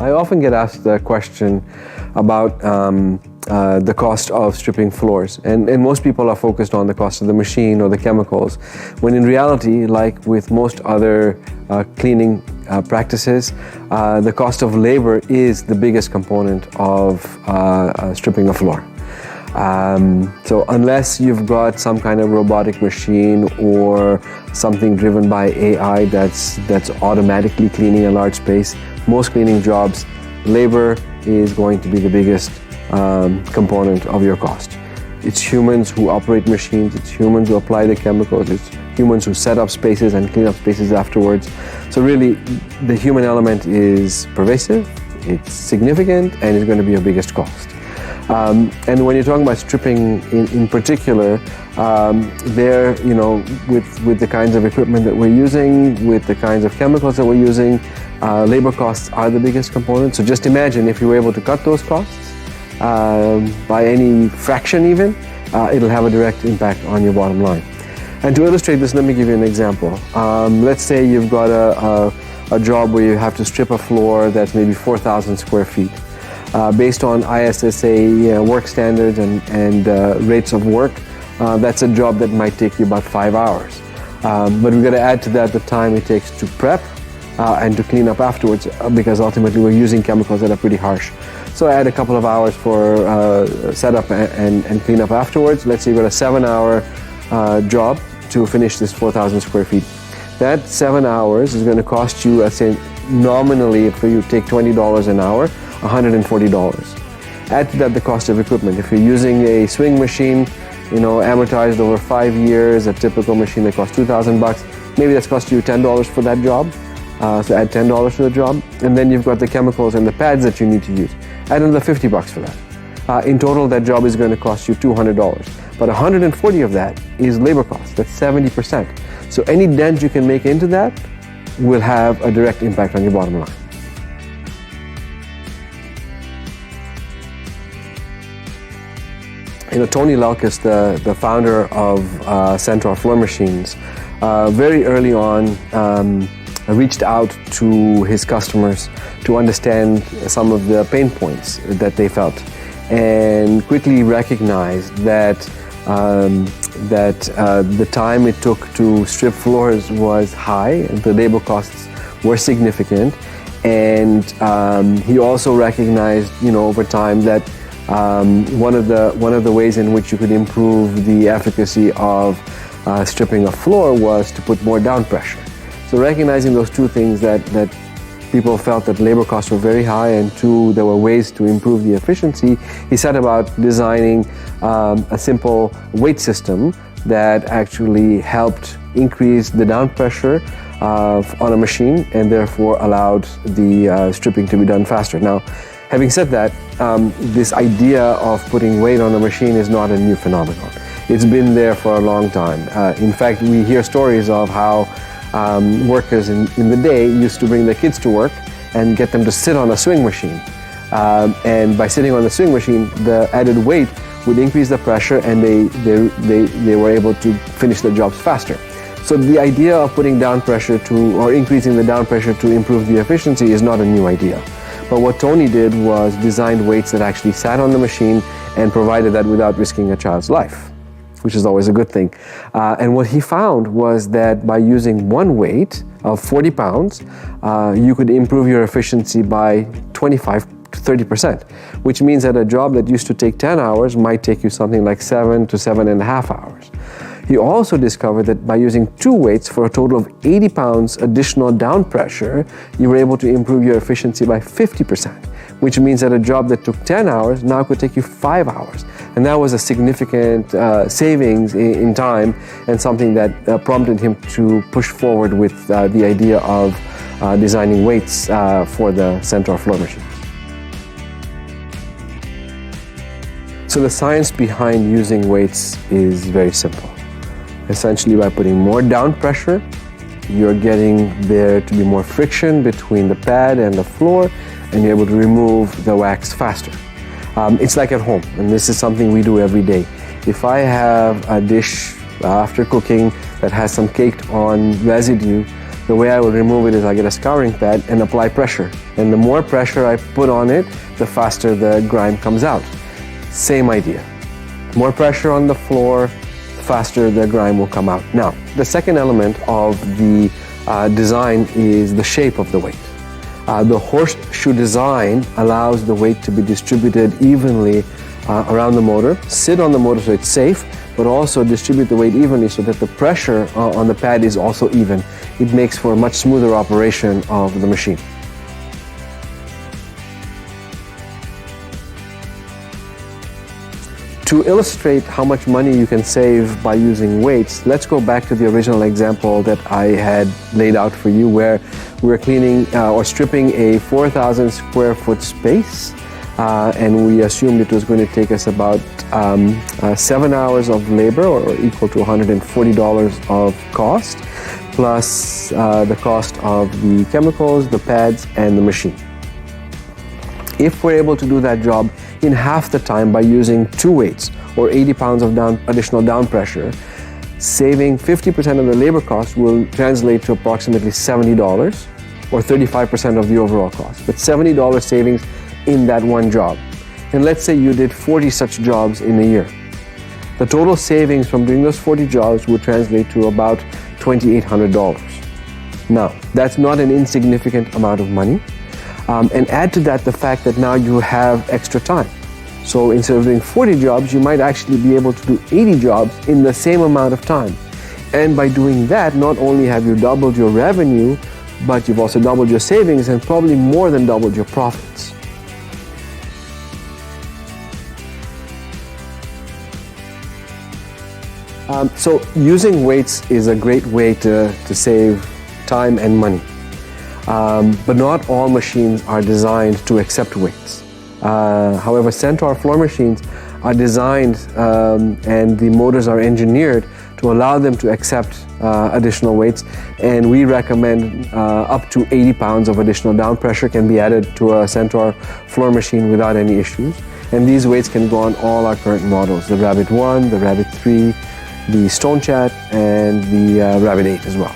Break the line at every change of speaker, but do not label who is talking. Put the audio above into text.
I often get asked the question about the cost of stripping floors, and most people are focused on the cost of the machine or the chemicals, when in reality, like with most other cleaning practices, the cost of labor is the biggest component of stripping a floor. So unless you've got some kind of robotic machine or something driven by AI that's automatically cleaning a large space, most cleaning jobs, labor is going to be the biggest component of your cost. It's humans who operate machines, it's humans who apply the chemicals, it's humans who set up spaces and clean up spaces afterwards. So really, the human element is pervasive, it's significant, and it's going to be your biggest cost. And when you're talking about stripping in particular, there, with the kinds of equipment that we're using, with the kinds of chemicals that we're using, labor costs are the biggest component. So just imagine if you were able to cut those costs by any fraction even, it'll have a direct impact on your bottom line. And to illustrate this, let me give you an example. Let's say you've got a job where you have to strip a floor that's maybe 4,000 square feet. Based on ISSA work standards and rates of work, that's a job that might take you about 5 hours. But we've got to add to that the time it takes to prep and to clean up afterwards, because ultimately we're using chemicals that are pretty harsh. So add a couple of hours for setup and clean up afterwards. Let's say you've got a 7-hour job to finish this 4,000 square feet. That 7 hours is going to cost you, let's say nominally, if you take $20 an hour, $140. Add to that the cost of equipment. If you're using a swing machine, amortized over 5 years, a typical machine that costs $2,000, maybe that's cost you $10 for that job. So add $10 to the job. And then you've got the chemicals and the pads that you need to use. Add another $50 for that. In total, that job is going to cost you $200. But $140 of that is labor cost. That's 70%. So any dent you can make into that will have a direct impact on your bottom line. Tony Lelkis, the founder of Centaur Floor Machines, very early on reached out to his customers to understand some of the pain points that they felt, and quickly recognized that the time it took to strip floors was high, the labor costs were significant, and he also recognized, over time, that one of the ways in which you could improve the efficacy of stripping a floor was to put more down pressure. So recognizing those two things, that people felt that labor costs were very high, and two, there were ways to improve the efficiency, he set about designing a simple weight system that actually helped increase the down pressure on a machine, and therefore allowed the stripping to be done faster. Now, having said that, this idea of putting weight on a machine is not a new phenomenon. It's been there for a long time. In fact, we hear stories of how workers in the day used to bring their kids to work and get them to sit on a swing machine. And by sitting on the swing machine, the added weight would increase the pressure, and they were able to finish their jobs faster. So the idea of putting down pressure or increasing the down pressure to improve the efficiency is not a new idea. But what Tony did was designed weights that actually sat on the machine and provided that without risking a child's life, which is always a good thing. And what he found was that by using one weight of 40 pounds, you could improve your efficiency by 25 to 30%, which means that a job that used to take 10 hours might take you something like 7 to 7.5 hours. He also discovered that by using two weights for a total of 80 pounds additional down pressure, you were able to improve your efficiency by 50%, which means that a job that took 10 hours now could take you 5 hours. And that was a significant savings in time, and something that prompted him to push forward with the idea of designing weights for the Centaur Floor Machines. So the science behind using weights is very simple. Essentially, by putting more down pressure, you're getting there to be more friction between the pad and the floor, and you're able to remove the wax faster. It's like at home, and this is something we do every day. If I have a dish after cooking that has some caked on residue, the way I will remove it is I get a scouring pad and apply pressure And the more pressure I put on it, the faster the grime comes out. Same idea. More pressure on the floor, faster the grime will come out. Now, the second element of the design is the shape of the weight. The horseshoe design allows the weight to be distributed evenly around the motor, sit on the motor so it's safe, but also distribute the weight evenly so that the pressure on the pad is also even. It makes for a much smoother operation of the machine. To illustrate how much money you can save by using weights, let's go back to the original example that I had laid out for you, where we're cleaning or stripping a 4,000 square foot space, and we assumed it was going to take us about 7 hours of labor, or equal to $140 of cost, plus the cost of the chemicals, the pads, and the machine. If we're able to do that job in half the time by using 2 weights or 80 pounds of additional down pressure, saving 50% of the labor cost will translate to approximately $70, or 35% of the overall cost. But $70 savings in that one job. And let's say you did 40 such jobs in a year. The total savings from doing those 40 jobs would translate to about $2,800. Now, that's not an insignificant amount of money. And add to that the fact that now you have extra time. So instead of doing 40 jobs, you might actually be able to do 80 jobs in the same amount of time. And by doing that, not only have you doubled your revenue, but you've also doubled your savings and probably more than doubled your profits. So using weights is a great way to save time and money. But not all machines are designed to accept weights. However, Centaur Floor Machines are designed and the motors are engineered to allow them to accept additional weights, and we recommend up to 80 pounds of additional down pressure can be added to a Centaur Floor Machine without any issues. And these weights can go on all our current models, the Rabbit 1, the Rabbit 3, the Stone Chat, and the Rabbit 8 as well.